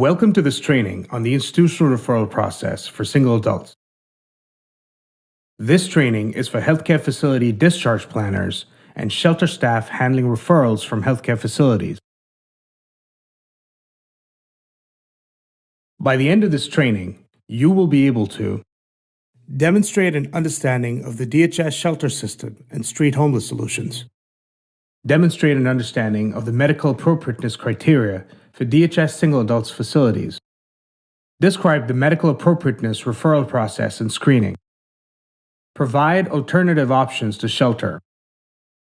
Welcome to this training on the institutional referral process for single adults. This training is for healthcare facility discharge planners and shelter staff handling referrals from healthcare facilities. By the end of this training, you will be able to demonstrate an understanding of the DHS shelter system and street homeless solutions, demonstrate an understanding of the medical appropriateness criteria for DHS single adults facilities, describe the medical appropriateness referral process and screening, provide alternative options to shelter,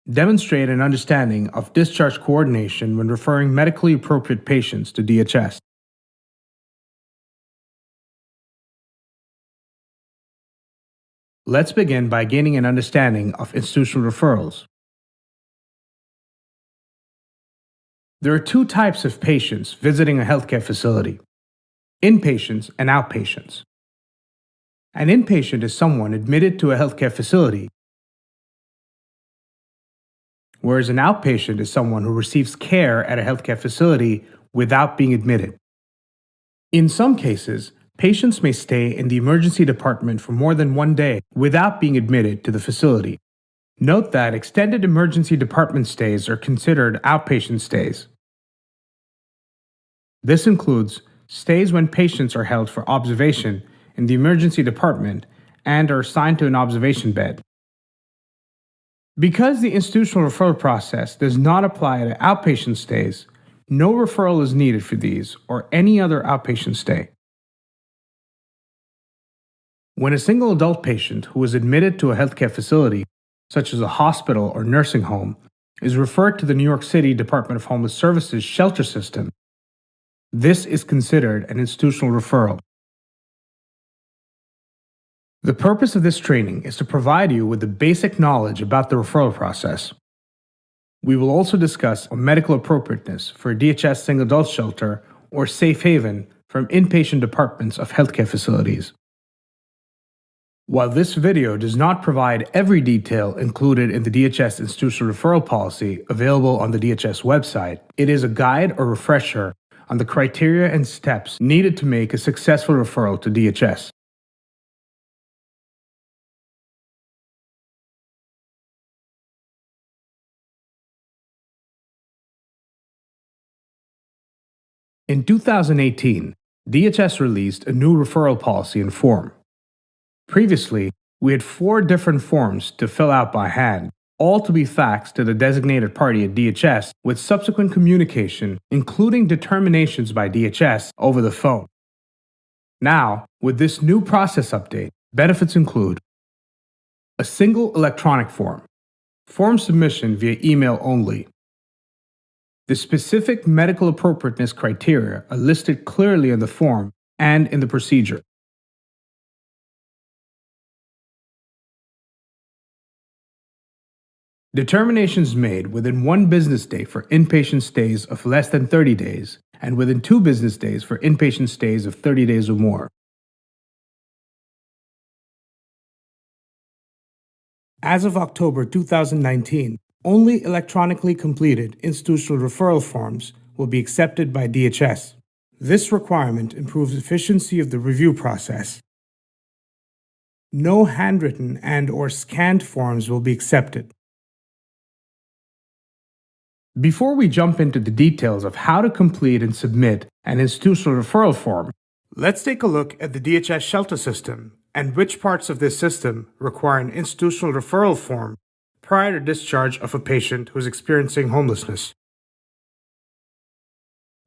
demonstrate an understanding of discharge coordination when referring medically appropriate patients to DHS. Let's begin by gaining an understanding of institutional referrals. There are two types of patients visiting a healthcare facility: inpatients and outpatients. An inpatient is someone admitted to a healthcare facility, whereas an outpatient is someone who receives care at a healthcare facility without being admitted. In some cases, patients may stay in the emergency department for more than one day without being admitted to the facility. Note that extended emergency department stays are considered outpatient stays. This includes stays when patients are held for observation in the emergency department and are assigned to an observation bed. Because the institutional referral process does not apply to outpatient stays, no referral is needed for these or any other outpatient stay. When a single adult patient who is admitted to a healthcare facility, such as a hospital or nursing home, is referred to the New York City Department of Homeless Services shelter system, this is considered an institutional referral. The purpose of this training is to provide you with the basic knowledge about the referral process. We will also discuss medical appropriateness for a DHS single adult shelter or safe haven from inpatient departments of healthcare facilities. While this video does not provide every detail included in the DHS institutional referral policy available on the DHS website, it is a guide or refresher on the criteria and steps needed to make a successful referral to DHS. In 2018, DHS released a new referral policy and form. Previously, we had 4 different forms to fill out by hand, all to be faxed to the designated party at DHS with subsequent communication, including determinations by DHS over the phone. Now, with this new process update, benefits include a single electronic form submission via email only. The specific medical appropriateness criteria are listed clearly in the form and in the procedure. Determinations made within 1 business day for inpatient stays of less than 30 days and within 2 business days for inpatient stays of 30 days or more. As of October 2019, only electronically completed institutional referral forms will be accepted by DHS. This requirement improves efficiency of the review process. No handwritten and/or scanned forms will be accepted. Before we jump into the details of how to complete and submit an institutional referral form, let's take a look at the DHS shelter system and which parts of this system require an institutional referral form prior to discharge of a patient who is experiencing homelessness.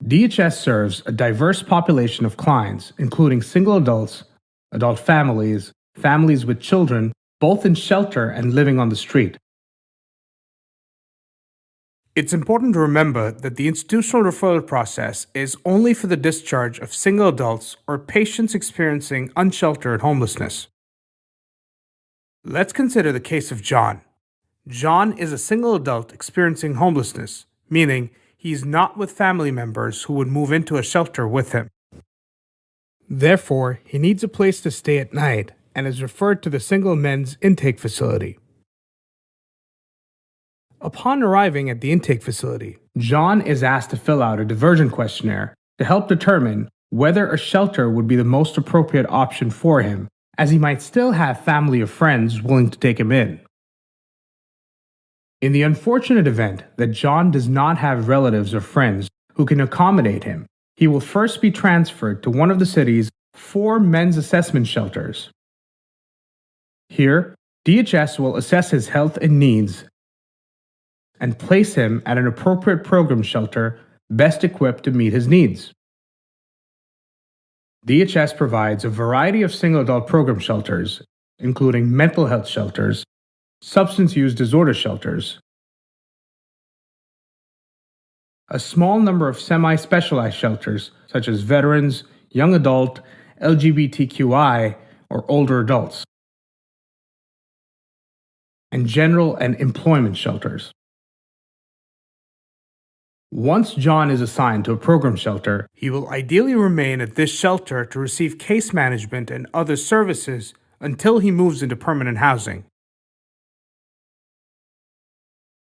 DHS serves a diverse population of clients, including single adults, adult families, families with children, both in shelter and living on the street. It's important to remember that the institutional referral process is only for the discharge of single adults or patients experiencing unsheltered homelessness. Let's consider the case of John. John is a single adult experiencing homelessness, meaning he's not with family members who would move into a shelter with him. Therefore, he needs a place to stay at night and is referred to the single men's intake facility. Upon arriving at the intake facility, John is asked to fill out a diversion questionnaire to help determine whether a shelter would be the most appropriate option for him, as he might still have family or friends willing to take him in. In the unfortunate event that John does not have relatives or friends who can accommodate him, he will first be transferred to one of the city's 4 men's assessment shelters. Here, DHS will assess his health and needs and place him at an appropriate program shelter best equipped to meet his needs. DHS provides a variety of single adult program shelters, including mental health shelters, substance use disorder shelters, a small number of semi-specialized shelters such as veterans, young adult, LGBTQI, or older adults, and general and employment shelters. Once John is assigned to a program shelter, he will ideally remain at this shelter to receive case management and other services until he moves into permanent housing.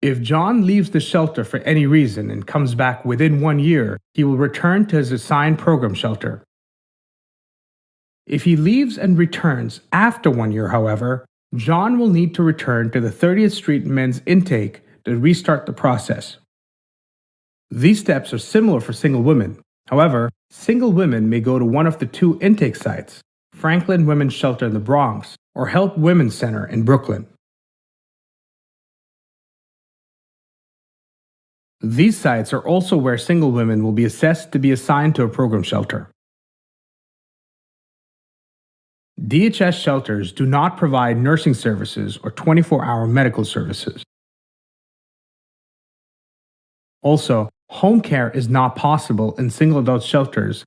If John leaves the shelter for any reason and comes back within 1 year, he will return to his assigned program shelter. If he leaves and returns after 1 year, however, John will need to return to the 30th Street Men's Intake to restart the process. These steps are similar for single women. However, single women may go to one of the 2 intake sites, Franklin Women's Shelter in the Bronx or Help Women's Center in Brooklyn. These sites are also where single women will be assessed to be assigned to a program shelter. DHS shelters do not provide nursing services or 24-hour medical services. Also, home care is not possible in single adult shelters,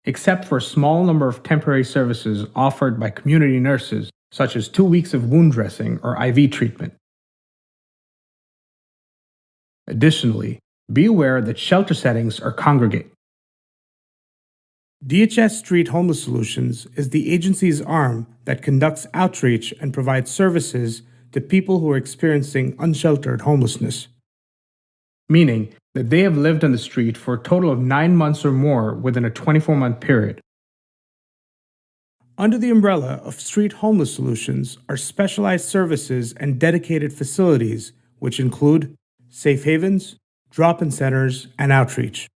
except for a small number of temporary services offered by community nurses, such as 2 weeks of wound dressing or IV treatment. Additionally, be aware that shelter settings are congregate. DHS Street Homeless Solutions is the agency's arm that conducts outreach and provides services to people who are experiencing unsheltered homelessness, meaning that they have lived on the street for a total of 9 months or more within a 24-month period. Under the umbrella of Street Homeless Solutions are specialized services and dedicated facilities, which include safe havens, drop-in centers, and outreach.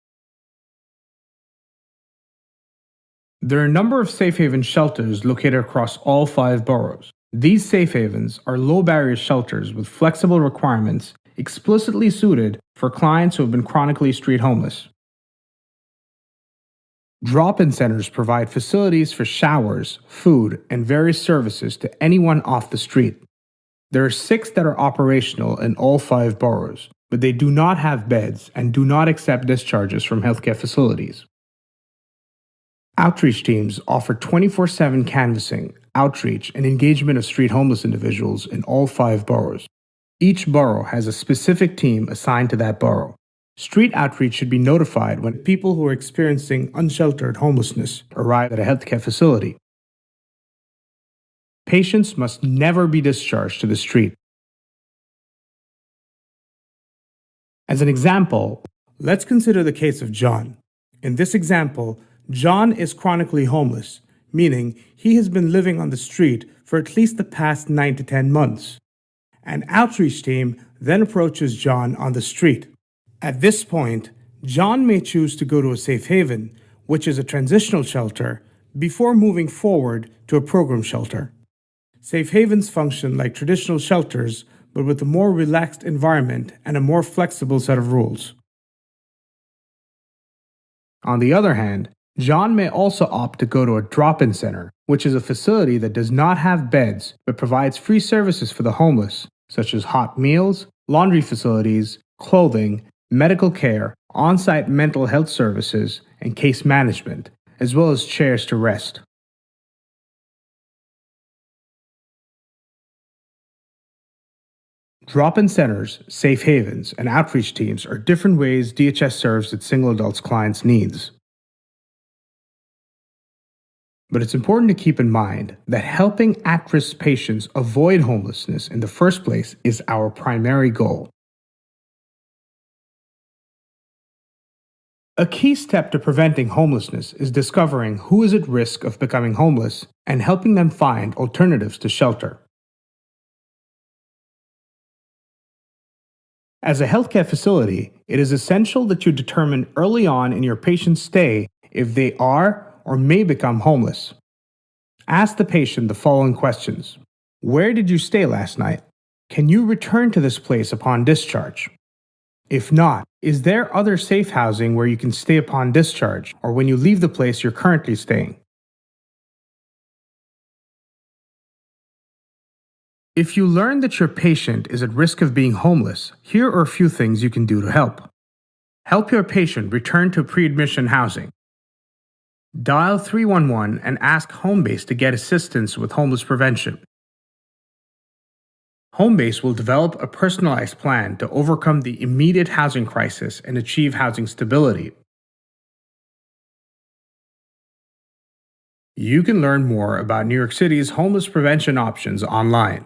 There are a number of safe haven shelters located across all 5 boroughs. These safe havens are low-barrier shelters with flexible requirements explicitly suited for clients who have been chronically street homeless. Drop-in centers provide facilities for showers, food, and various services to anyone off the street. There are 6 that are operational in all 5 boroughs, but they do not have beds and do not accept discharges from healthcare facilities. Outreach teams offer 24/7 canvassing, outreach, and engagement of street homeless individuals in all 5 boroughs. Each borough has a specific team assigned to that borough. Street outreach should be notified when people who are experiencing unsheltered homelessness arrive at a healthcare facility. Patients must never be discharged to the street. As an example, let's consider the case of John. In this example, John is chronically homeless, meaning he has been living on the street for at least the past 9 to 10 months. An outreach team then approaches John on the street. At this point, John may choose to go to a safe haven, which is a transitional shelter, before moving forward to a program shelter. Safe havens function like traditional shelters, but with a more relaxed environment and a more flexible set of rules. On the other hand, John may also opt to go to a drop-in center, which is a facility that does not have beds but provides free services for the homeless, such as hot meals, laundry facilities, clothing, medical care, on-site mental health services, and case management, as well as chairs to rest. Drop-in centers, safe havens, and outreach teams are different ways DHS serves its single adults clients' needs. But it's important to keep in mind that helping at-risk patients avoid homelessness in the first place is our primary goal. A key step to preventing homelessness is discovering who is at risk of becoming homeless and helping them find alternatives to shelter. As a healthcare facility, it is essential that you determine early on in your patient's stay if they are or may become homeless. Ask the patient the following questions. Where did you stay last night? Can you return to this place upon discharge? If not, is there other safe housing where you can stay upon discharge or when you leave the place you're currently staying? If you learn that your patient is at risk of being homeless, here are a few things you can do to help. Help your patient return to pre-admission housing. Dial 311 and ask Homebase to get assistance with homeless prevention. Homebase will develop a personalized plan to overcome the immediate housing crisis and achieve housing stability. You can learn more about New York City's homeless prevention options online.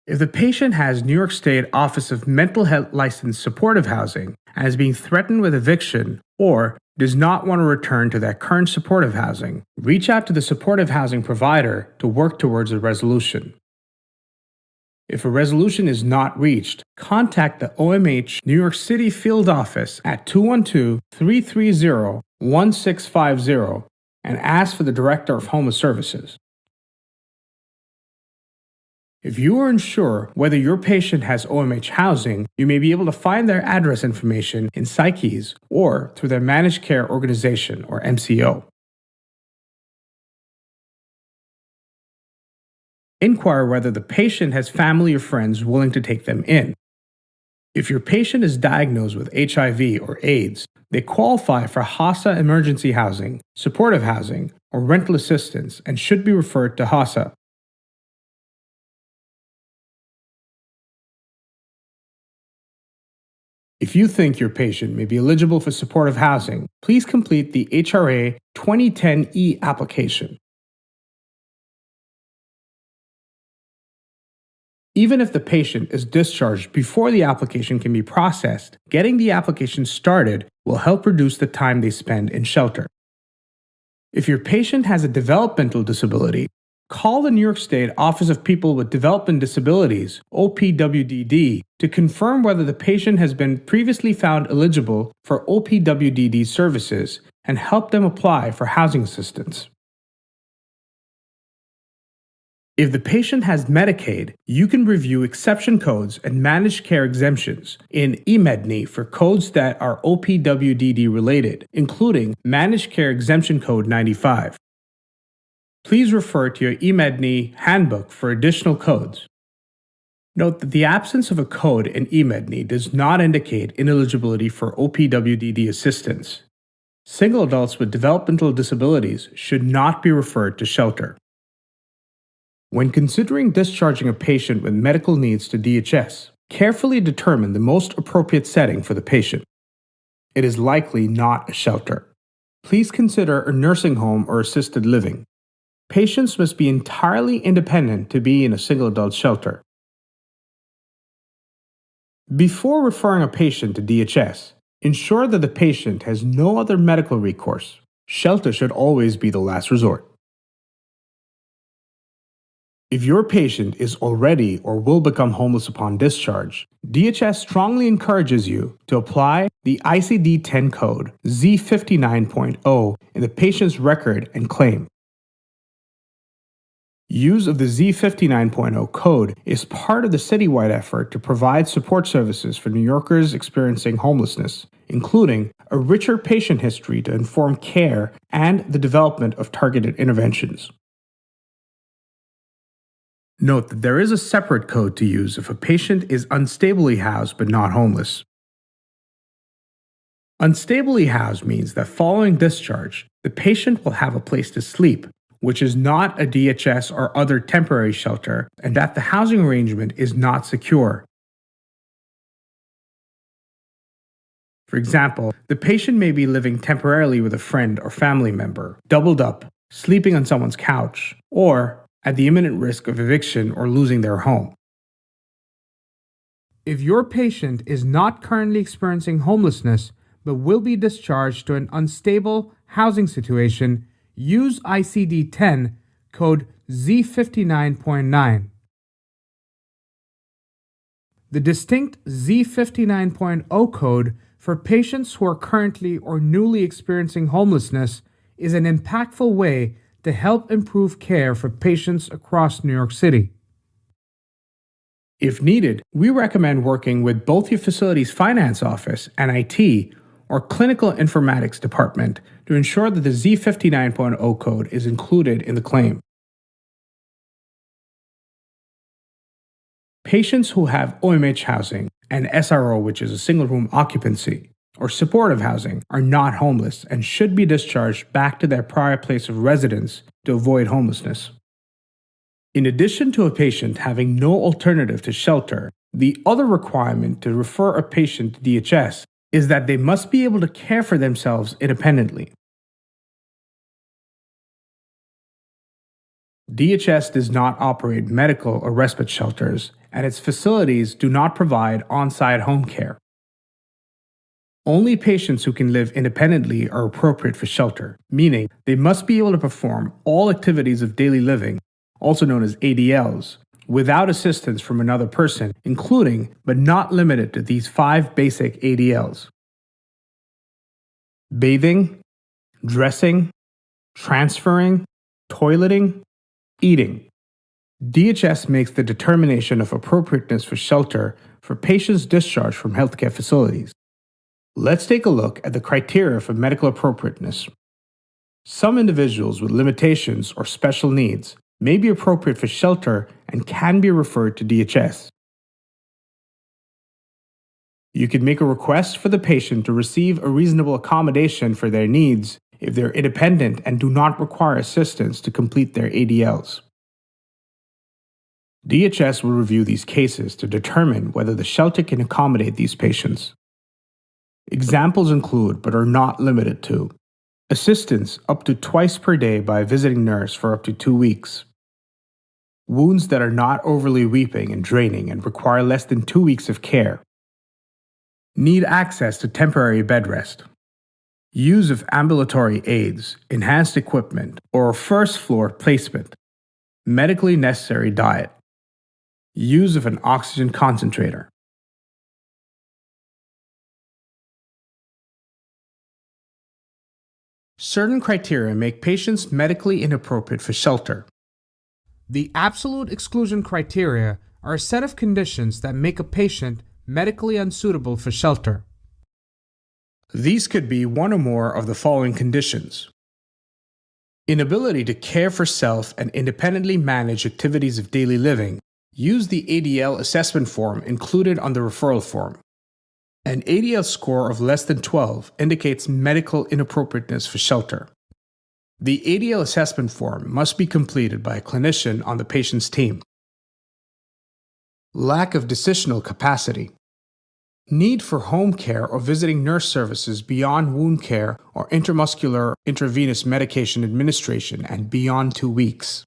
If the patient has New York State Office of Mental Health licensed supportive housing and is being threatened with eviction or does not want to return to that current supportive housing, reach out to the supportive housing provider to work towards a resolution. If a resolution is not reached, contact the OMH New York City field office at 212-330-1650 and ask for the Director of Homeless Services. If you are unsure whether your patient has OMH housing, you may be able to find their address information in Psyches or through their Managed Care Organization or MCO. Inquire whether the patient has family or friends willing to take them in. If your patient is diagnosed with HIV or AIDS, they qualify for HASA emergency housing, supportive housing, or rental assistance and should be referred to HASA. If you think your patient may be eligible for supportive housing, please complete the HRA 2010E application. Even if the patient is discharged before the application can be processed, getting the application started will help reduce the time they spend in shelter. If your patient has a developmental disability, call the New York State Office of People with Development Disabilities, OPWDD, to confirm whether the patient has been previously found eligible for OPWDD services and help them apply for housing assistance. If the patient has Medicaid, you can review exception codes and managed care exemptions in eMedNI for codes that are OPWDD related, including Managed Care Exemption Code 95. Please refer to your eMedNI handbook for additional codes. Note that the absence of a code in eMedNI does not indicate ineligibility for OPWDD assistance. Single adults with developmental disabilities should not be referred to shelter. When considering discharging a patient with medical needs to DHS, carefully determine the most appropriate setting for the patient. It is likely not a shelter. Please consider a nursing home or assisted living. Patients must be entirely independent to be in a single adult shelter. Before referring a patient to DHS, ensure that the patient has no other medical recourse. Shelter should always be the last resort. If your patient is already or will become homeless upon discharge, DHS strongly encourages you to apply the ICD-10 code Z59.0 in the patient's record and claim. Use of the Z59.0 code is part of the citywide effort to provide support services for New Yorkers experiencing homelessness, including a richer patient history to inform care and the development of targeted interventions. Note that there is a separate code to use if a patient is unstably housed but not homeless. Unstably housed means that following discharge, the patient will have a place to sleep, which is not a DHS or other temporary shelter, and that the housing arrangement is not secure. For example, the patient may be living temporarily with a friend or family member, doubled up, sleeping on someone's couch, or at the imminent risk of eviction or losing their home. If your patient is not currently experiencing homelessness but will be discharged to an unstable housing situation, use ICD 10 code Z59.9. The distinct Z59.0 code for patients who are currently or newly experiencing homelessness is an impactful way to help improve care for patients across New York City. If needed, we recommend working with both your facility's finance office and IT or clinical informatics department to ensure that the Z59.0 code is included in the claim. Patients who have OMH housing and SRO, which is a single room occupancy, or supportive housing, are not homeless and should be discharged back to their prior place of residence to avoid homelessness. In addition to a patient having no alternative to shelter, the other requirement to refer a patient to DHS is that they must be able to care for themselves independently. DHS does not operate medical or respite shelters, and its facilities do not provide on-site home care. Only patients who can live independently are appropriate for shelter, meaning they must be able to perform all activities of daily living, also known as ADLs, without assistance from another person, including but not limited to these 5 basic ADLs: bathing, dressing, transferring, toileting, eating. DHS makes the determination of appropriateness for shelter for patients discharged from healthcare facilities. Let's take a look at the criteria for medical appropriateness. Some individuals with limitations or special needs may be appropriate for shelter and can be referred to DHS. You can make a request for the patient to receive a reasonable accommodation for their needs if they're independent and do not require assistance to complete their ADLs. DHS will review these cases to determine whether the shelter can accommodate these patients. Examples include, but are not limited to, assistance up to twice per day by a visiting nurse for up to 2 weeks, wounds that are not overly weeping and draining and require less than 2 weeks of care, need access to temporary bed rest, use of ambulatory aids, enhanced equipment, or a first floor placement, medically necessary diet, use of an oxygen concentrator. Certain criteria make patients medically inappropriate for shelter. The absolute exclusion criteria are a set of conditions that make a patient medically unsuitable for shelter. These could be one or more of the following conditions: inability to care for self and independently manage activities of daily living. Use the ADL assessment form included on the referral form. An ADL score of less than 12 indicates medical inappropriateness for shelter. The ADL assessment form must be completed by a clinician on the patient's team. Lack of decisional capacity. Need for home care or visiting nurse services beyond wound care or intramuscular intravenous medication administration and beyond 2 weeks.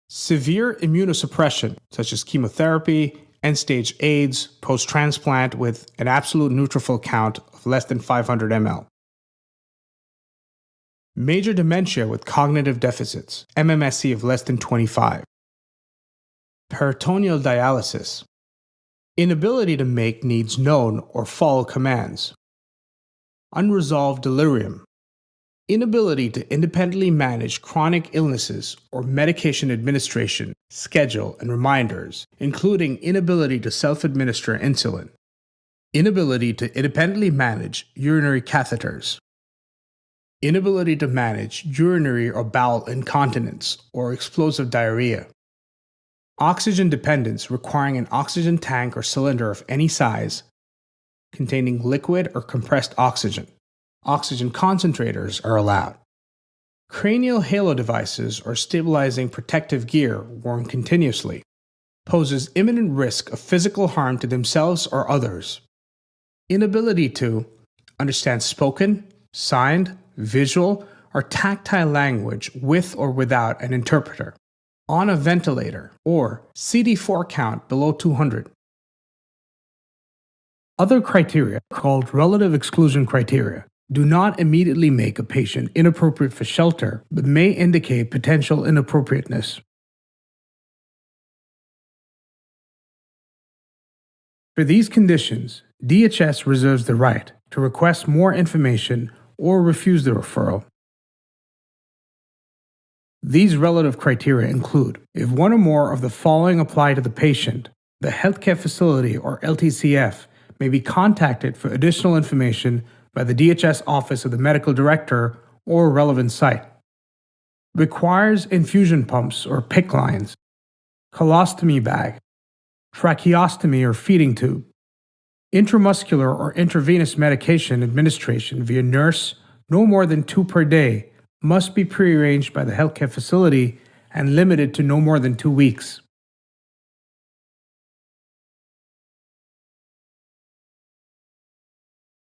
Severe immunosuppression, such as chemotherapy, end-stage AIDS, post-transplant with an absolute neutrophil count of less than 500 ml. Major dementia with cognitive deficits, MMSE of less than 25. Peritoneal dialysis. Inability to make needs known or follow commands. Unresolved delirium. Inability to independently manage chronic illnesses or medication administration, schedule, and reminders, including inability to self-administer insulin. Inability to independently manage urinary catheters. Inability to manage urinary or bowel incontinence or explosive diarrhea. Oxygen dependence requiring an oxygen tank or cylinder of any size containing liquid or compressed oxygen. Oxygen concentrators are allowed. Cranial halo devices or stabilizing protective gear worn continuously poses imminent risk of physical harm to themselves or others. Inability to understand spoken, signed, visual, or tactile language with or without an interpreter, on a ventilator, or CD4 count below 200. Other criteria, called relative exclusion criteria, do not immediately make a patient inappropriate for shelter, but may indicate potential inappropriateness. For these conditions, DHS reserves the right to request more information or refuse the referral. These relative criteria include if one or more of the following apply to the patient, the healthcare facility or LTCF may be contacted for additional information by the DHS Office of the Medical Director or a relevant site. Requires infusion pumps or PICC lines, colostomy bag, tracheostomy or feeding tube, intramuscular or intravenous medication administration via nurse, no more than 2 per day, must be prearranged by the healthcare facility and limited to no more than 2 weeks.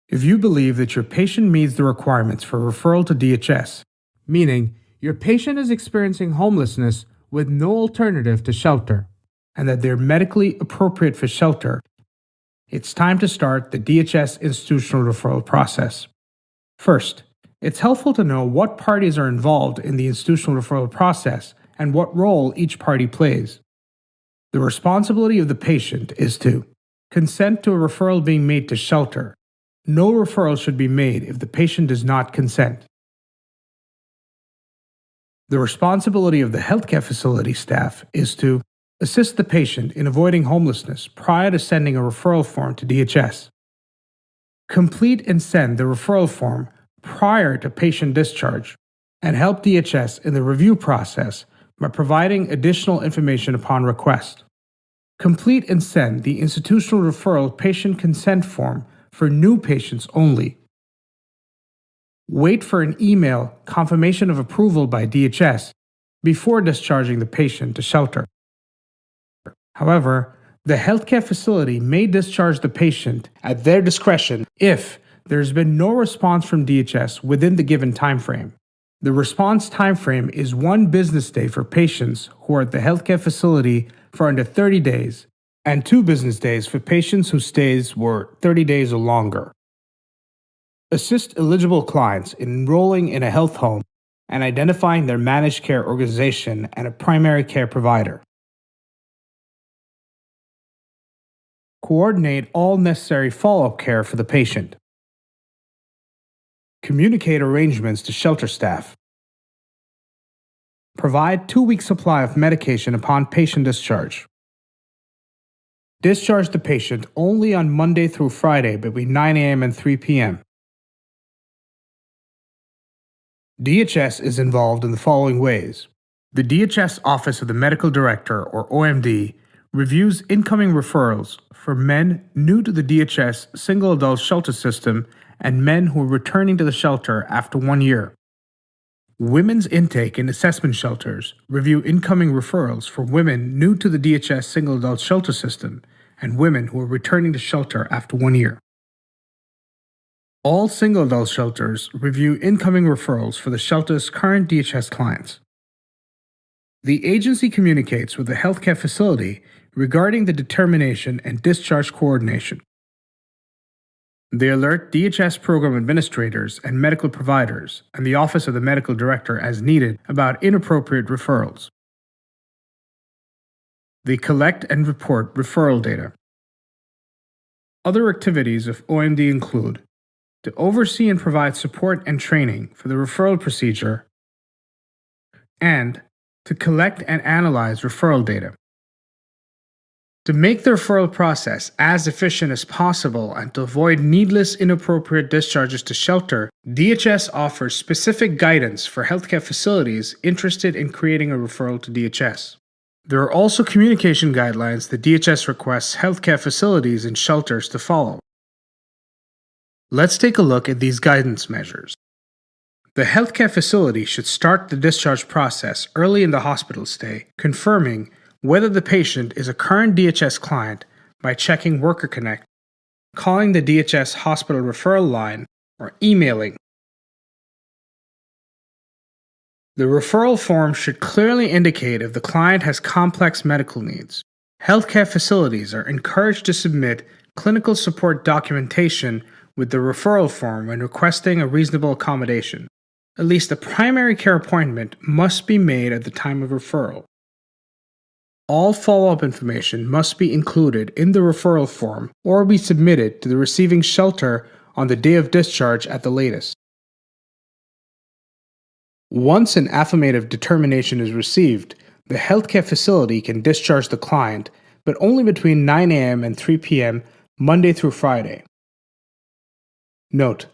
If you believe that your patient meets the requirements for referral to DHS, meaning your patient is experiencing homelessness with no alternative to shelter, and that they're medically appropriate for shelter, it's time to start the DHS institutional referral process. First, it's helpful to know what parties are involved in the institutional referral process and what role each party plays. The responsibility of the patient is to consent to a referral being made to shelter. No referral should be made if the patient does not consent. The responsibility of the healthcare facility staff is to assist the patient in avoiding homelessness prior to sending a referral form to DHS. Complete and send the referral form prior to patient discharge, and help DHS in the review process by providing additional information upon request. Complete and send the institutional referral patient consent form for new patients only. Wait for an email confirmation of approval by DHS before discharging the patient to shelter. However, the healthcare facility may discharge the patient at their discretion if there has been no response from DHS within the given timeframe. The response timeframe is 1 business day for patients who are at the healthcare facility for under 30 days, and 2 business days for patients whose stays were 30 days or longer. Assist eligible clients in enrolling in a health home and identifying their managed care organization and a primary care provider. Coordinate all necessary follow-up care for the patient. Communicate arrangements to shelter staff. Provide 2-week supply of medication upon patient discharge. Discharge the patient only on Monday through Friday between 9 a.m. and 3 p.m. DHS is involved in the following ways. The DHS Office of the Medical Director, or OMD, reviews incoming referrals for men new to the DHS single adult shelter system and men who are returning to the shelter after 1 year. Women's intake and assessment shelters review incoming referrals for women new to the DHS single adult shelter system and women who are returning to shelter after 1 year. All single adult shelters review incoming referrals for the shelter's current DHS clients. The agency communicates with the healthcare facility regarding the determination and discharge coordination. They alert DHS program administrators and medical providers and the Office of the Medical Director as needed about inappropriate referrals. They collect and report referral data. Other activities of OMD include to oversee and provide support and training for the referral procedure and to collect and analyze referral data. To make the referral process as efficient as possible and to avoid needless, inappropriate discharges to shelter, DHS offers specific guidance for healthcare facilities interested in creating a referral to DHS. There are also communication guidelines that DHS requests healthcare facilities and shelters to follow. Let's take a look at these guidance measures. The healthcare facility should start the discharge process early in the hospital stay, confirming whether the patient is a current DHS client by checking Worker Connect, calling the DHS hospital referral line, or emailing The referral form should clearly indicate if the client has complex medical needs. Healthcare facilities are encouraged to submit clinical support documentation with the referral form when requesting a reasonable accommodation. At least a primary care appointment must be made at the time of referral. All follow-up information must be included in the referral form or be submitted to the receiving shelter on the day of discharge at the latest. Once an affirmative determination is received, the healthcare facility can discharge the client, but only between 9 a.m. and 3 p.m. Monday through Friday. Note: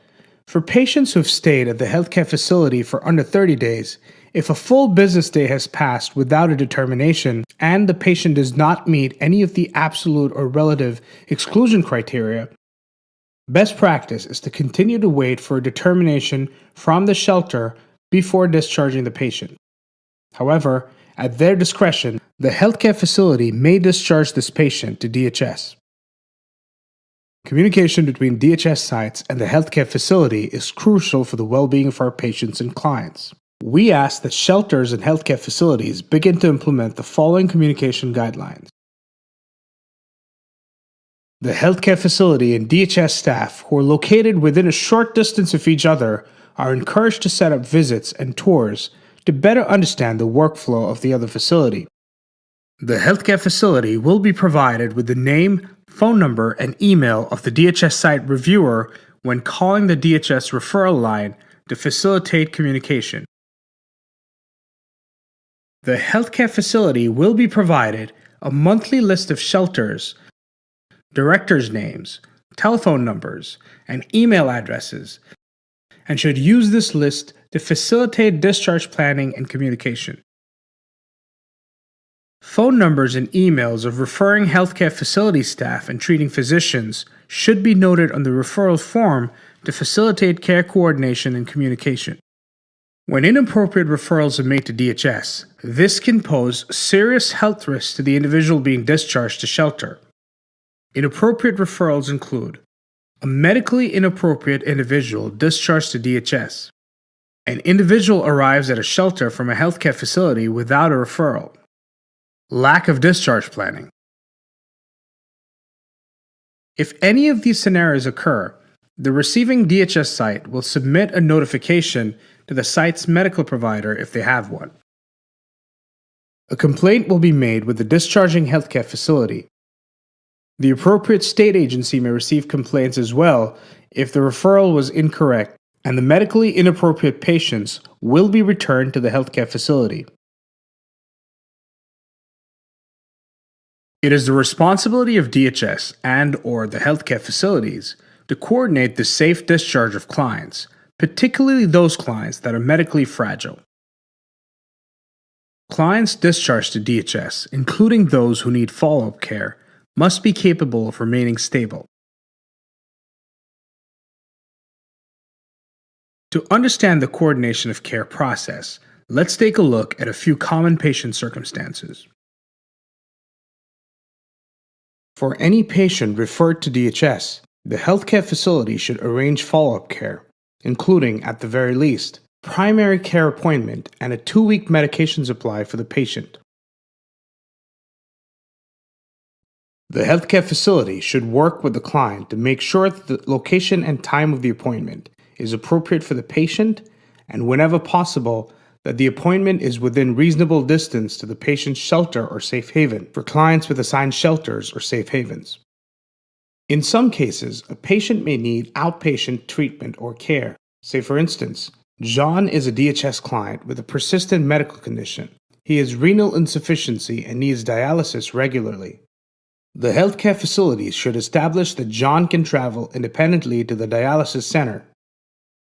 for patients who have stayed at the healthcare facility for under 30 days, if a full business day has passed without a determination and the patient does not meet any of the absolute or relative exclusion criteria, best practice is to continue to wait for a determination from the shelter before discharging the patient. However, at their discretion, the healthcare facility may discharge this patient to DHS. Communication between DHS sites and the healthcare facility is crucial for the well-being of our patients and clients. We ask that shelters and healthcare facilities begin to implement the following communication guidelines. The healthcare facility and DHS staff who are located within a short distance of each other are encouraged to set up visits and tours to better understand the workflow of the other facility. The healthcare facility will be provided with the name, phone number, and email of the DHS site reviewer when calling the DHS referral line to facilitate communication. The healthcare facility will be provided a monthly list of shelters, directors' names, telephone numbers, and email addresses, and should use this list to facilitate discharge planning and communication. Phone numbers and emails of referring healthcare facility staff and treating physicians should be noted on the referral form to facilitate care coordination and communication. When inappropriate referrals are made to DHS, this can pose serious health risks to the individual being discharged to shelter. Inappropriate referrals include a medically inappropriate individual discharged to DHS. An individual arrives at a shelter from a healthcare facility without a referral. Lack of discharge planning. If any of these scenarios occur, the receiving DHS site will submit a notification to the site's medical provider if they have one. A complaint will be made with the discharging healthcare facility. The appropriate state agency may receive complaints as well if the referral was incorrect, and the medically inappropriate patients will be returned to the healthcare facility. It is the responsibility of DHS and/or the healthcare facilities to coordinate the safe discharge of clients, particularly those clients that are medically fragile. Clients discharged to DHS, including those who need follow-up care, must be capable of remaining stable. To understand the coordination of care process, let's take a look at a few common patient circumstances. For any patient referred to DHS, the healthcare facility should arrange follow-up care, including, at the very least, primary care appointment and a 2-week medication supply for the patient. The healthcare facility should work with the client to make sure that the location and time of the appointment is appropriate for the patient, and whenever possible, that the appointment is within reasonable distance to the patient's shelter or safe haven for clients with assigned shelters or safe havens. In some cases, a patient may need outpatient treatment or care. Say, for instance, John is a DHS client with a persistent medical condition. He has renal insufficiency and needs dialysis regularly. The healthcare facilities should establish that John can travel independently to the dialysis center.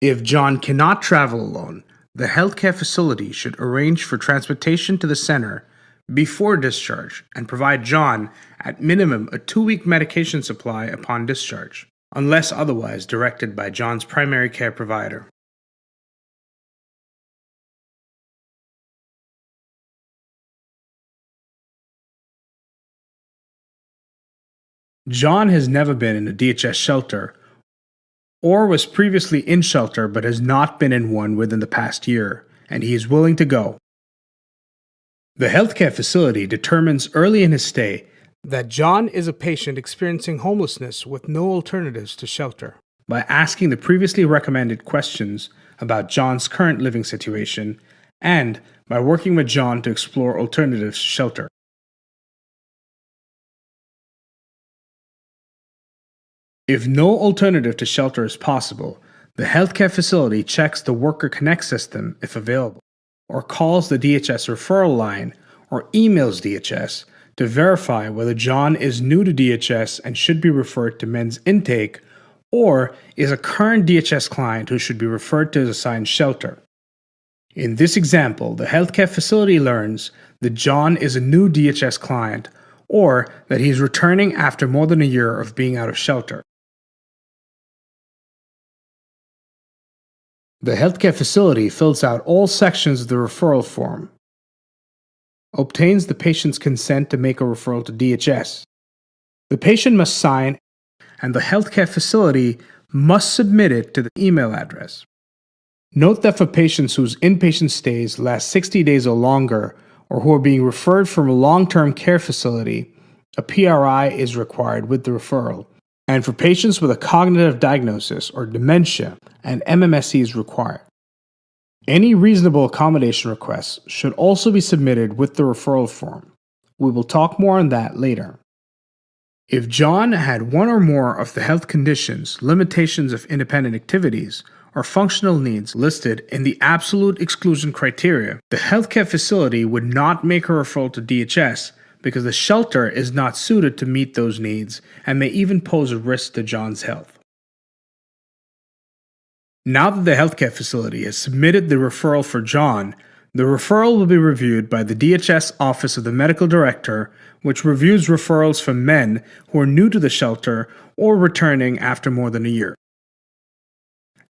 If John cannot travel alone, the healthcare facility should arrange for transportation to the center before discharge and provide John, at minimum, a 2-week medication supply upon discharge, unless otherwise directed by John's primary care provider. John has never been in a DHS shelter or was previously in shelter but has not been in one within the past year and he is willing to go. The healthcare facility determines early in his stay that John is a patient experiencing homelessness with no alternatives to shelter. By asking the previously recommended questions about John's current living situation and by working with John to explore alternatives to shelter. If no alternative to shelter is possible, the healthcare facility checks the Worker Connect system if available, or calls the DHS referral line or emails DHS to verify whether John is new to DHS and should be referred to men's intake or is a current DHS client who should be referred to his assigned shelter. In this example, the healthcare facility learns that John is a new DHS client or that he is returning after more than a year of being out of shelter. The healthcare facility fills out all sections of the referral form, obtains the patient's consent to make a referral to DHS. The patient must sign, and the healthcare facility must submit it to the email address. Note that for patients whose inpatient stays last 60 days or longer, or who are being referred from a long-term care facility, a PRI is required with the referral. And for patients with a cognitive diagnosis or dementia, an MMSE is required. Any reasonable accommodation requests should also be submitted with the referral form. We will talk more on that later. If John had one or more of the health conditions, limitations of independent activities, or functional needs listed in the absolute exclusion criteria, the healthcare facility would not make a referral to DHS because the shelter is not suited to meet those needs and may even pose a risk to John's health. Now that the healthcare facility has submitted the referral for John, the referral will be reviewed by the DHS Office of the Medical Director, which reviews referrals from men who are new to the shelter or returning after more than a year.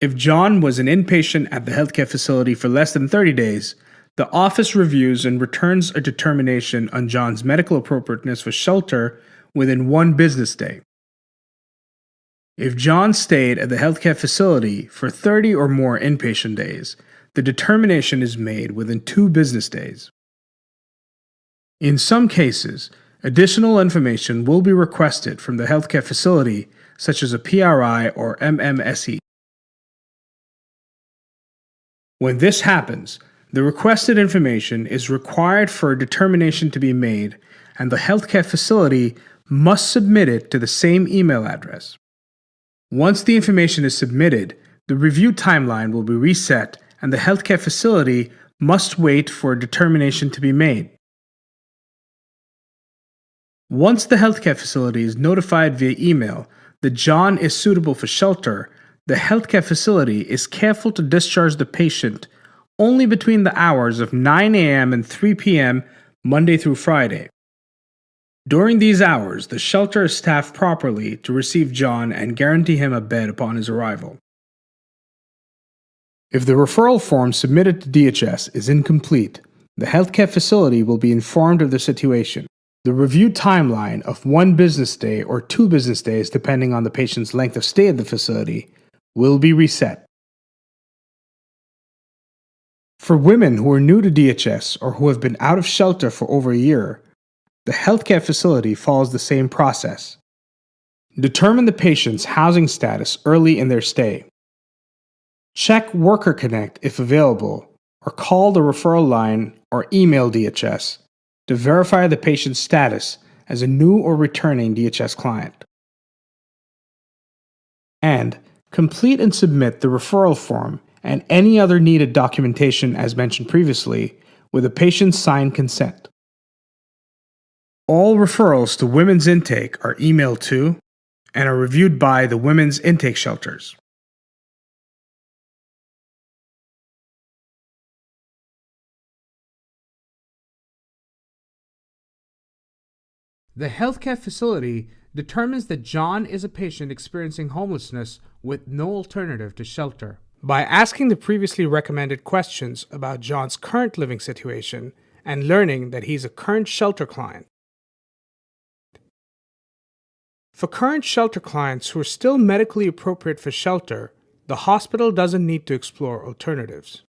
If John was an inpatient at the healthcare facility for less than 30 days, the office reviews and returns a determination on John's medical appropriateness for shelter within 1 business day. If John stayed at the healthcare facility for 30 or more inpatient days, the determination is made within 2 business days. In some cases, additional information will be requested from the healthcare facility, such as a PRI or MMSE. When this happens, the requested information is required for a determination to be made, and the healthcare facility must submit it to the same email address. Once the information is submitted, the review timeline will be reset, and the healthcare facility must wait for a determination to be made. Once the healthcare facility is notified via email that John is suitable for shelter, the healthcare facility is careful to discharge the patient only between the hours of 9 a.m. and 3 p.m. Monday through Friday. During these hours, the shelter is staffed properly to receive John and guarantee him a bed upon his arrival. If the referral form submitted to DHS is incomplete, the healthcare facility will be informed of the situation. The review timeline of 1 business day or 2 business days, depending on the patient's length of stay at the facility, will be reset. For women who are new to DHS or who have been out of shelter for over a year, the healthcare facility follows the same process. Determine the patient's housing status early in their stay. Check Worker Connect if available, or call the referral line or email DHS to verify the patient's status as a new or returning DHS client. And complete and submit the referral form and any other needed documentation as mentioned previously with a patient's signed consent. All referrals to women's intake are emailed to and are reviewed by the women's intake shelters. The healthcare facility determines that John is a patient experiencing homelessness with no alternative to shelter. By asking the previously recommended questions about John's current living situation and learning that he's a current shelter client. For current shelter clients who are still medically appropriate for shelter, the hospital doesn't need to explore alternatives.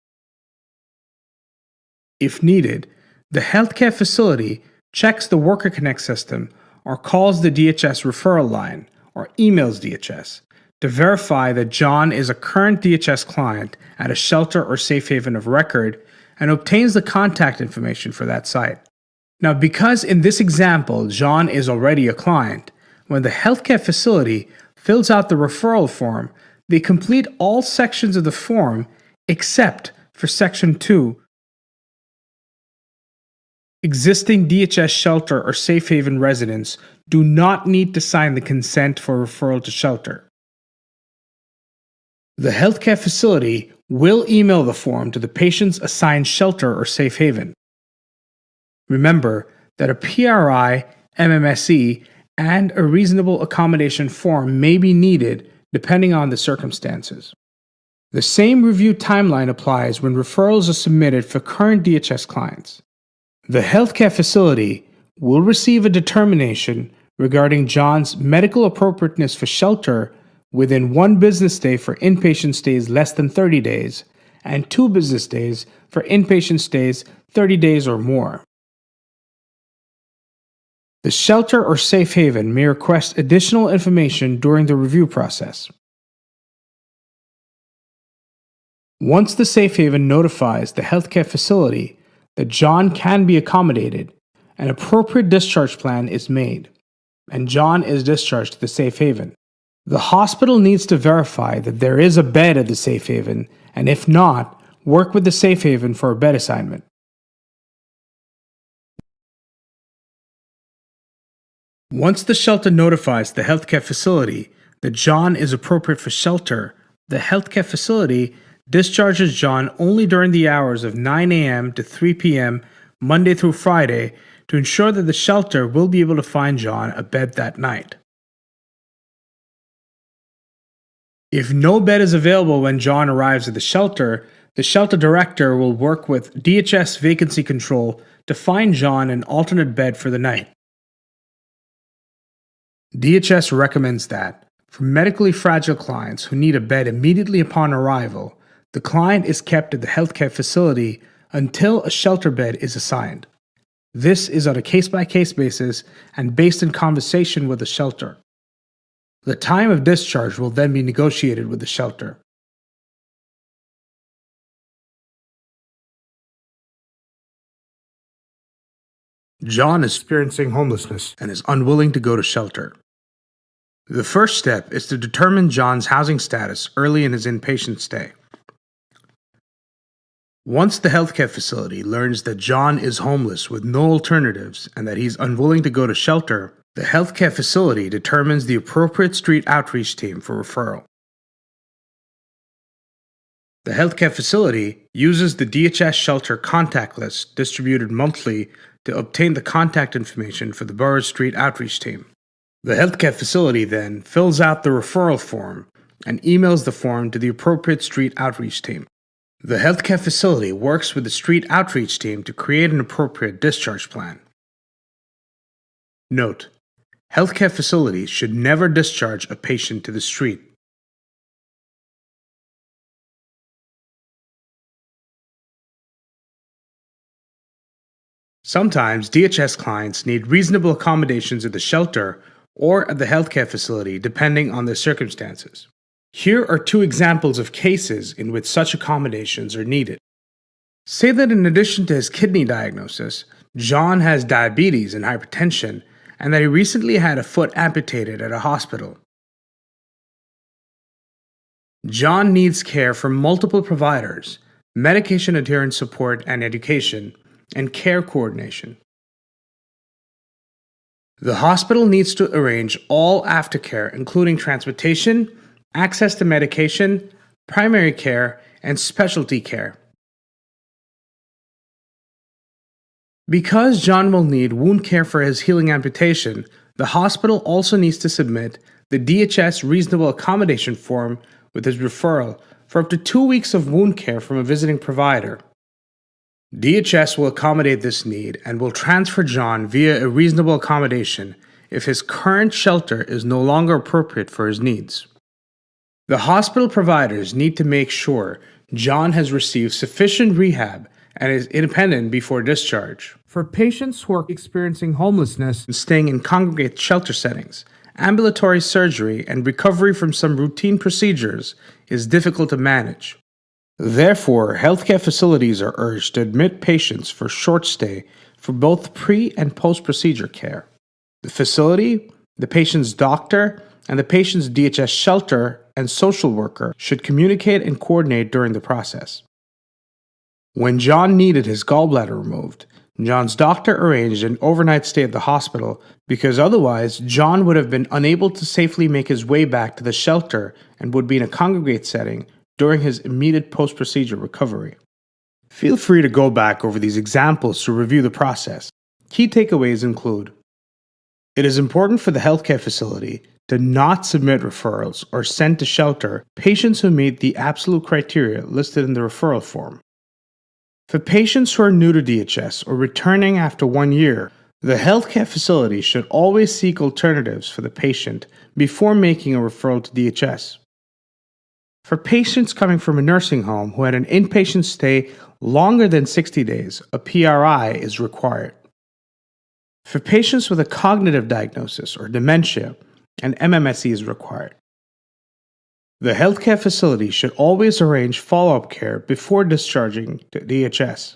If needed, the healthcare facility checks the Worker Connect system or calls the DHS referral line or emails DHS to verify that John is a current DHS client at a shelter or safe haven of record and obtains the contact information for that site. Now, because in this example, John is already a client, when the healthcare facility fills out the referral form, they complete all sections of the form except for Section 2. Existing DHS shelter or safe haven residents do not need to sign the consent for referral to shelter. The healthcare facility will email the form to the patient's assigned shelter or safe haven. Remember that a PRI, MMSE, and a reasonable accommodation form may be needed depending on the circumstances. The same review timeline applies when referrals are submitted for current DHS clients. The healthcare facility will receive a determination regarding John's medical appropriateness for shelter within 1 business day for inpatient stays less than 30 days and 2 business days for inpatient stays 30 days or more. The shelter or safe haven may request additional information during the review process. Once the safe haven notifies the healthcare facility that John can be accommodated, an appropriate discharge plan is made, and John is discharged to the safe haven. The hospital needs to verify that there is a bed at the safe haven, and if not, work with the safe haven for a bed assignment. Once the shelter notifies the healthcare facility that John is appropriate for shelter, the healthcare facility discharges John only during the hours of 9 a.m. to 3 p.m. Monday through Friday to ensure that the shelter will be able to find John a bed that night. If no bed is available when John arrives at the shelter director will work with DHS Vacancy Control to find John an alternate bed for the night. DHS recommends that, for medically fragile clients who need a bed immediately upon arrival, the client is kept at the healthcare facility until a shelter bed is assigned. This is on a case-by-case basis and based in conversation with the shelter. The time of discharge will then be negotiated with the shelter. John is experiencing homelessness and is unwilling to go to shelter. The first step is to determine John's housing status early in his inpatient stay. Once the healthcare facility learns that John is homeless with no alternatives and that he's unwilling to go to shelter, the healthcare facility determines the appropriate street outreach team for referral. The healthcare facility uses the DHS shelter contact list distributed monthly to obtain the contact information for the borough's street outreach team. The healthcare facility then fills out the referral form and emails the form to the appropriate street outreach team. The healthcare facility works with the street outreach team to create an appropriate discharge plan. Note: healthcare facilities should never discharge a patient to the street. Sometimes DHS clients need reasonable accommodations at the shelter or at the healthcare facility depending on their circumstances. Here are 2 examples of cases in which such accommodations are needed. Say that in addition to his kidney diagnosis, John has diabetes and hypertension, and that he recently had a foot amputated at a hospital. John needs care from multiple providers, medication adherence support and education, and care coordination. The hospital needs to arrange all aftercare, including transportation, access to medication, primary care, and specialty care. Because John will need wound care for his healing amputation, the hospital also needs to submit the DHS reasonable accommodation form with his referral for up to 2 weeks of wound care from a visiting provider. DHS will accommodate this need and will transfer John via a reasonable accommodation if his current shelter is no longer appropriate for his needs. The hospital providers need to make sure John has received sufficient rehab and is independent before discharge. For patients who are experiencing homelessness and staying in congregate shelter settings, ambulatory surgery and recovery from some routine procedures is difficult to manage. Therefore, healthcare facilities are urged to admit patients for short stay for both pre- and post-procedure care. The facility, the patient's doctor, and the patient's DHS shelter and social worker should communicate and coordinate during the process. When John needed his gallbladder removed, John's doctor arranged an overnight stay at the hospital because otherwise John would have been unable to safely make his way back to the shelter and would be in a congregate setting during his immediate post-procedure recovery. Feel free to go back over these examples to review the process. Key takeaways include: it is important for the healthcare facility to not submit referrals or send to shelter patients who meet the absolute criteria listed in the referral form. For patients who are new to DHS or returning after 1 year, the healthcare facility should always seek alternatives for the patient before making a referral to DHS. For patients coming from a nursing home who had an inpatient stay longer than 60 days, a PRI is required. For patients with a cognitive diagnosis or dementia, an MMSE is required. The healthcare facility should always arrange follow-up care before discharging to DHS.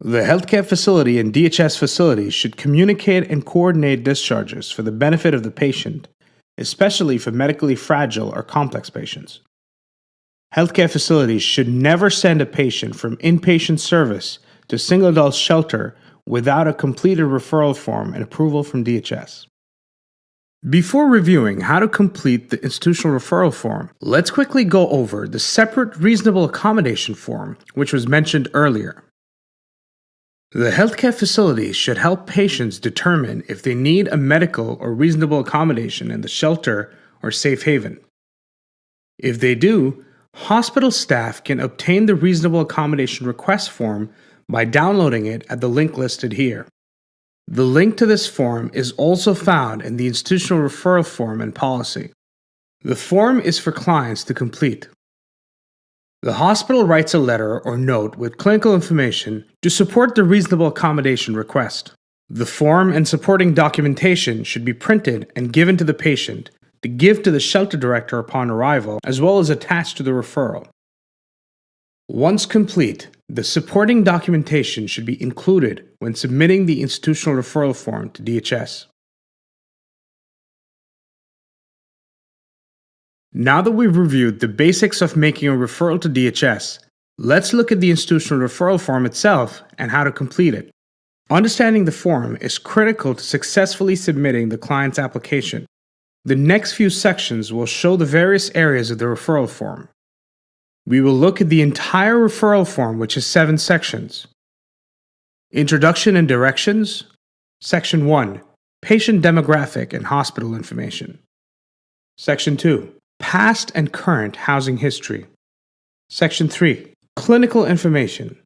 The healthcare facility and DHS facilities should communicate and coordinate discharges for the benefit of the patient, especially for medically fragile or complex patients. Healthcare facilities should never send a patient from inpatient service to single adult shelter without a completed referral form and approval from DHS. Before reviewing how to complete the institutional referral form, let's quickly go over the separate reasonable accommodation form, which was mentioned earlier. The healthcare facilities should help patients determine if they need a medical or reasonable accommodation in the shelter or safe haven. If they do, hospital staff can obtain the reasonable accommodation request form by downloading it at the link listed here. The link to this form is also found in the institutional referral form and policy. The form is for clients to complete. The hospital writes a letter or note with clinical information to support the reasonable accommodation request. The form and supporting documentation should be printed and given to the patient to give to the shelter director upon arrival, as well as attached to the referral. Once complete, the supporting documentation should be included when submitting the institutional referral form to DHS. Now that we've reviewed the basics of making a referral to DHS, let's look at the institutional referral form itself and how to complete it. Understanding the form is critical to successfully submitting the client's application. The next few sections will show the various areas of the referral form. We will look at the entire referral form, which is 7 sections. Introduction and Directions. Section 1. Patient Demographic and Hospital Information. Section 2. Past and Current Housing History. Section 3. Clinical Information.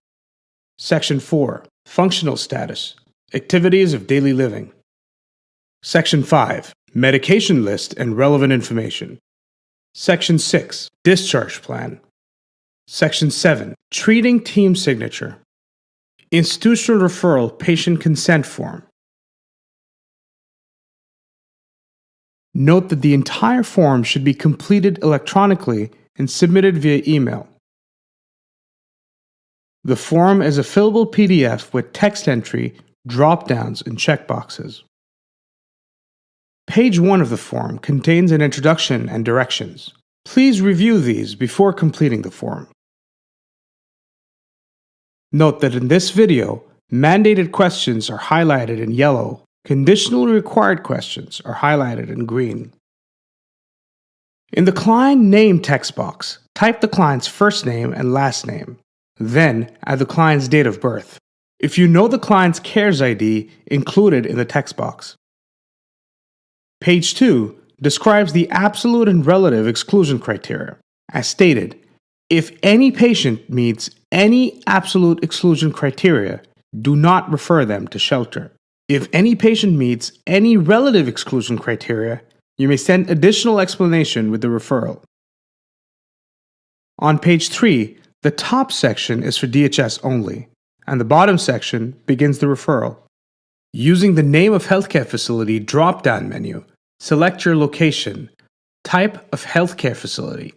Section 4. Functional Status. Activities of Daily Living. Section 5. Medication List and Relevant Information. Section 6. Discharge Plan. Section 7. Treating Team Signature. Institutional Referral Patient Consent Form. Note that the entire form should be completed electronically and submitted via email. The form is a fillable PDF with text entry, drop-downs, and checkboxes. Page 1 of the form contains an introduction and directions. Please review these before completing the form. Note that in this video, mandated questions are highlighted in yellow. Conditionally required questions are highlighted in green. In the client name text box, type the client's first name and last name. Then add the client's date of birth. If you know the client's CARES ID, include it in the text box. Page 2 describes the absolute and relative exclusion criteria. As stated, if any patient meets any absolute exclusion criteria, do not refer them to shelter. If any patient meets any relative exclusion criteria, you may send additional explanation with the referral. On page 3, The top section is for DHS only, and the bottom section begins the referral. Using the name of healthcare facility drop-down menu, select your location, type of healthcare facility,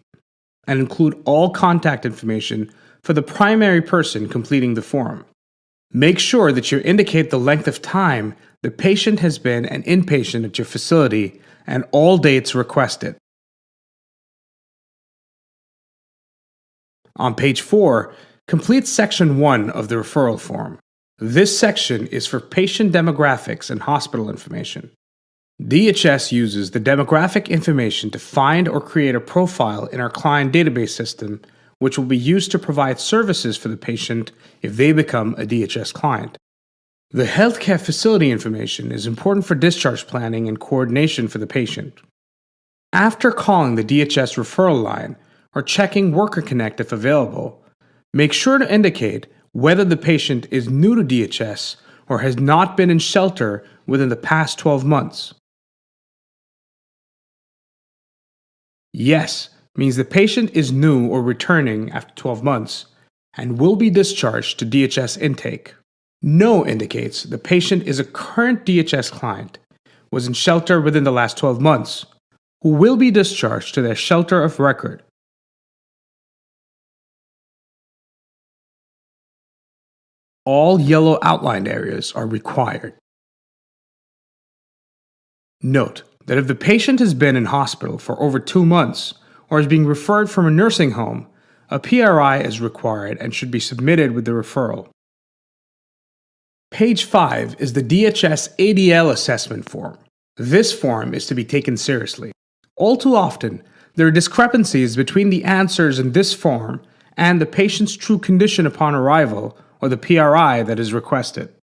and include all contact information for the primary person completing the form. Make sure that you indicate the length of time the patient has been an inpatient at your facility and all dates requested. On page 4, complete section 1 of the referral form. This section is for patient demographics and hospital information. DHS uses the demographic information to find or create a profile in our client database system, which will be used to provide services for the patient if they become a DHS client. The healthcare facility information is important for discharge planning and coordination for the patient. After calling the DHS referral line or checking Worker Connect if available, make sure to indicate whether the patient is new to DHS or has not been in shelter within the past 12 months. Yes means the patient is new or returning after 12 months and will be discharged to DHS intake. No indicates the patient is a current DHS client, was in shelter within the last 12 months, who will be discharged to their shelter of record. All yellow outlined areas are required. Note that if the patient has been in hospital for over 2 months or is being referred from a nursing home, a PRI is required and should be submitted with the referral. Page 5 is the DHS ADL assessment form. This form is to be taken seriously. All too often, there are discrepancies between the answers in this form and the patient's true condition upon arrival or the PRI that is requested.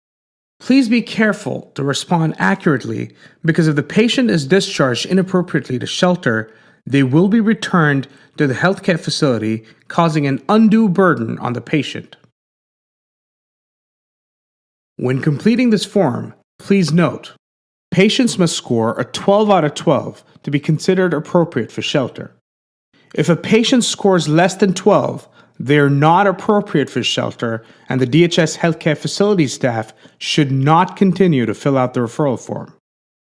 Please be careful to respond accurately because if the patient is discharged inappropriately to shelter, they will be returned to the healthcare facility, causing an undue burden on the patient. When completing this form, please note, patients must score a 12 out of 12 to be considered appropriate for shelter. If a patient scores less than 12, they are not appropriate for shelter, and the DHS healthcare facility staff should not continue to fill out the referral form.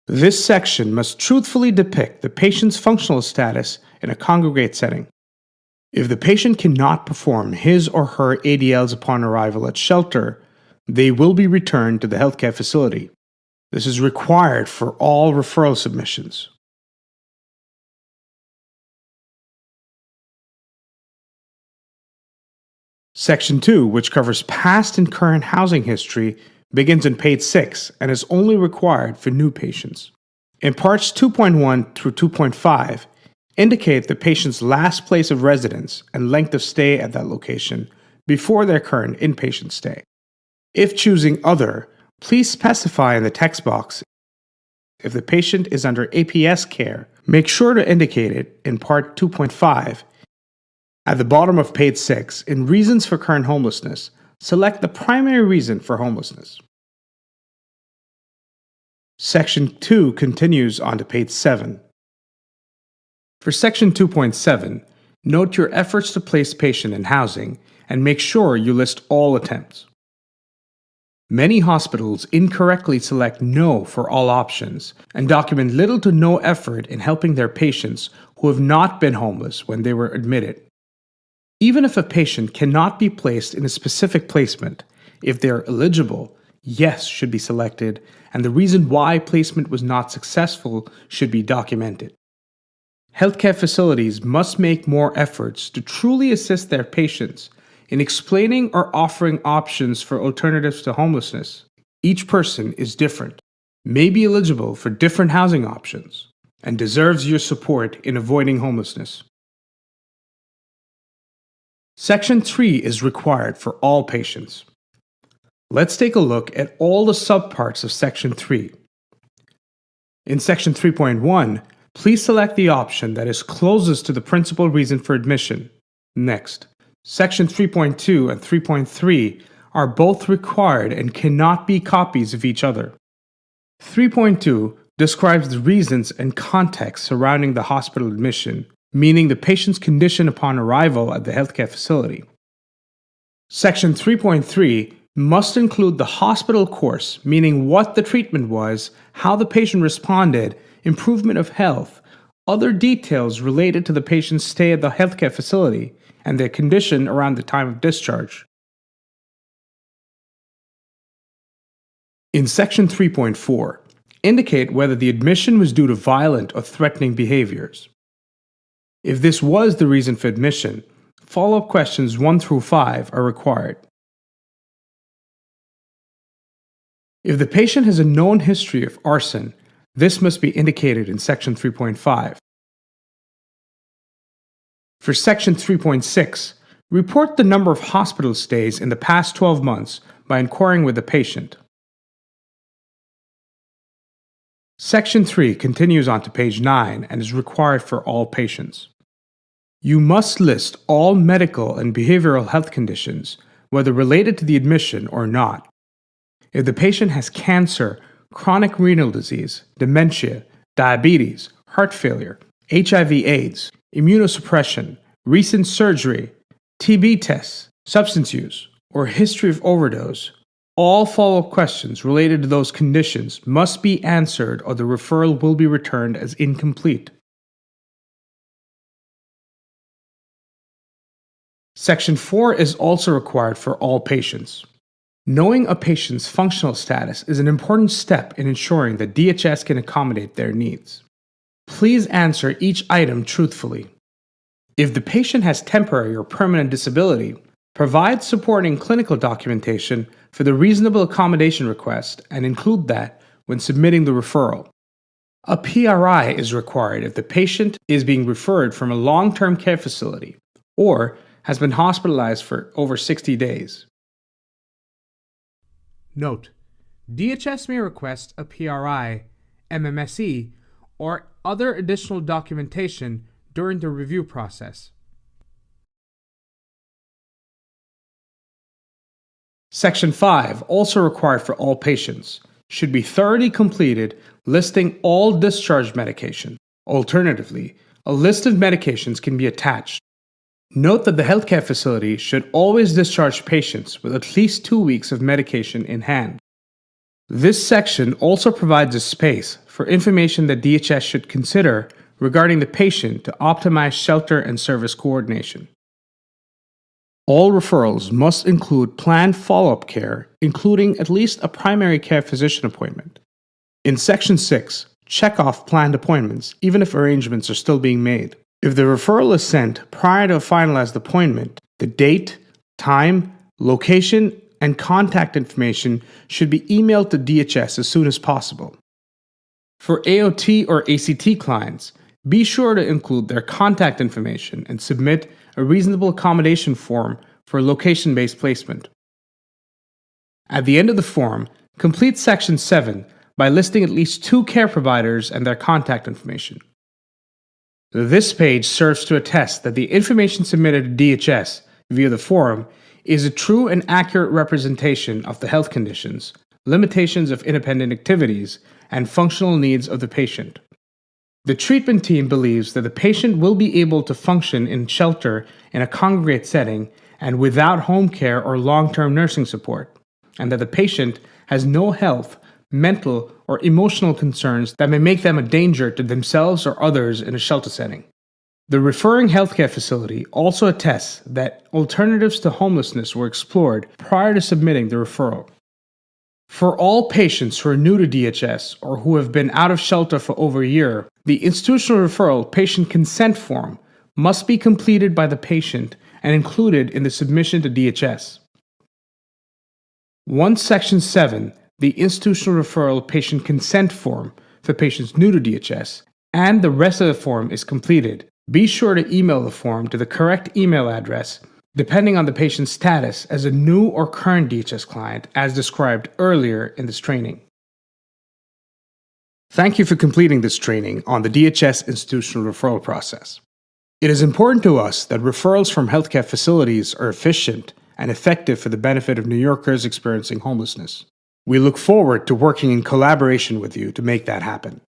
This section must truthfully depict the patient's functional status in a congregate setting. If the patient cannot perform his or her ADLs upon arrival at shelter, they will be returned to the healthcare facility. This is required for all referral submissions. Section 2, which covers past and current housing history, begins on page 6 and is only required for new patients. In parts 2.1 through 2.5, indicate the patient's last place of residence and length of stay at that location before their current inpatient stay. If choosing Other, please specify in the text box if the patient is under APS care. Make sure to indicate it in part 2.5. At the bottom of page 6, in Reasons for Current Homelessness, select the primary reason for homelessness. Section 2 continues on to page 7. For Section 2.7, note your efforts to place patient in housing and make sure you list all attempts. Many hospitals incorrectly select No for all options and document little to no effort in helping their patients who have not been homeless when they were admitted. Even if a patient cannot be placed in a specific placement, if they are eligible, Yes should be selected, and the reason why placement was not successful should be documented. Healthcare facilities must make more efforts to truly assist their patients in explaining or offering options for alternatives to homelessness. Each person is different, may be eligible for different housing options, and deserves your support in avoiding homelessness. Section 3 is required for all patients. Let's take a look at all the subparts of Section 3. In Section 3.1, please select the option that is closest to the principal reason for admission. Next, Section 3.2 and 3.3 are both required and cannot be copies of each other. 3.2 describes the reasons and context surrounding the hospital admission, meaning the patient's condition upon arrival at the healthcare facility. Section 3.3 must include the hospital course, meaning what the treatment was, how the patient responded, improvement of health, other details related to the patient's stay at the healthcare facility, and their condition around the time of discharge. In Section 3.4, indicate whether the admission was due to violent or threatening behaviors. If this was the reason for admission, follow-up questions 1 through 5 are required. If the patient has a known history of arson, this must be indicated in Section 3.5. For Section 3.6, report the number of hospital stays in the past 12 months by inquiring with the patient. Section 3 continues on to page 9 and is required for all patients. You must list all medical and behavioral health conditions, whether related to the admission or not. If the patient has cancer, chronic renal disease, dementia, diabetes, heart failure, HIV/AIDS, immunosuppression, recent surgery, TB tests, substance use, or history of overdose, all follow-up questions related to those conditions must be answered or the referral will be returned as incomplete. Section 4 is also required for all patients. Knowing a patient's functional status is an important step in ensuring that DHS can accommodate their needs. Please answer each item truthfully. If the patient has temporary or permanent disability, provide supporting clinical documentation for the reasonable accommodation request and include that when submitting the referral. A PRI is required if the patient is being referred from a long-term care facility or has been hospitalized for over 60 days. Note: DHS may request a PRI, MMSE, or other additional documentation during the review process. Section 5, also required for all patients, should be thoroughly completed listing all discharge medication. Alternatively, a list of medications can be attached. Note that the healthcare facility should always discharge patients with at least 2 weeks of medication in hand. This section also provides a space for information that DHS should consider regarding the patient to optimize shelter and service coordination. All referrals must include planned follow-up care, including at least a primary care physician appointment. In Section 6, check off planned appointments, even if arrangements are still being made. If the referral is sent prior to a finalized appointment, the date, time, location, and contact information should be emailed to DHS as soon as possible. For AOT or ACT clients, be sure to include their contact information and submit a reasonable accommodation form for location-based placement. At the end of the form, complete Section 7 by listing at least 2 care providers and their contact information. This page serves to attest that the information submitted to DHS via the form is a true and accurate representation of the health conditions, limitations of independent activities, and functional needs of the patient. The treatment team believes that the patient will be able to function in shelter in a congregate setting and without home care or long-term nursing support, and that the patient has no health, mental, or emotional concerns that may make them a danger to themselves or others in a shelter setting. The referring healthcare facility also attests that alternatives to homelessness were explored prior to submitting the referral. For all patients who are new to DHS or who have been out of shelter for over a year, the institutional referral patient consent form must be completed by the patient and included in the submission to DHS. Once Section 7, the institutional referral patient consent form for patients new to DHS, and the rest of the form is completed, be sure to email the form to the correct email address depending on the patient's status as a new or current DHS client as described earlier in this training. Thank you for completing this training on the DHS institutional referral process. It is important to us that referrals from healthcare facilities are efficient and effective for the benefit of New Yorkers experiencing homelessness. We look forward to working in collaboration with you to make that happen.